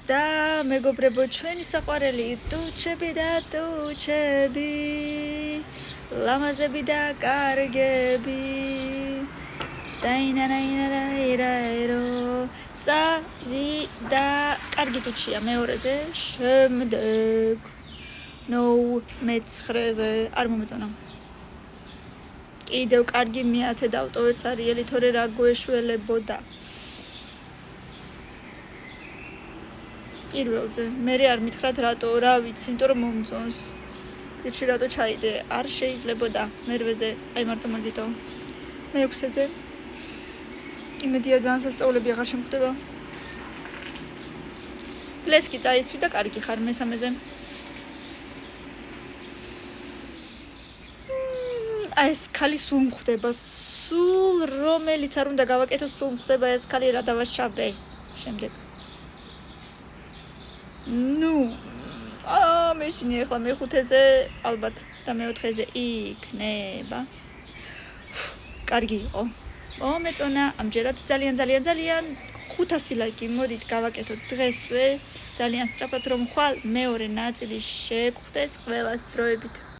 და მეგობრებო, ჩვენი საყვარელი ტუჩები და ტუჩები, ლამაზები და კარგები, დაინანაინანაირაერო, წავიდა, კარგი ტუჩია მეორეზე, შემდეგ, მეცხრეზე, არ მომეწონა. კიდევ კარგი მეათე დავტოვეთ სარიელი, თორე რა გვეშველებოდა. პირველზე, მე არ მითხრათ რატო, რა ვიცი, იმიტომ რომ მომწონს. იცი რატო ჩაიდე, არ შეიძლებოდა. მერვეზე, აი მარტო მაგითო. მეექვსეზე. იმედია ძალიან სასწაულები აღარ შემხვდება. პლესკი წაისვი და კარგი ხარ მესამეზე. ეს ქალი სულ მხვდება, სულ რომელიც არ უნდა გავაკეთო, სულ მხვდება ეს ქალი რა დავაშავდე. შემდეგ. მეშინი ახლა მეხუთეზე, ალბათ და მეოთხეზე იქნება. კარგი იყო. მომეწონა, ამჯერად ძალიან 500 ლაიკი მოდით გავაკეთოთ დღესვე, ძალიან სწრაფად რომ ხვალ მეორე ნაწილი შეგხვდეს ყველას დროებით.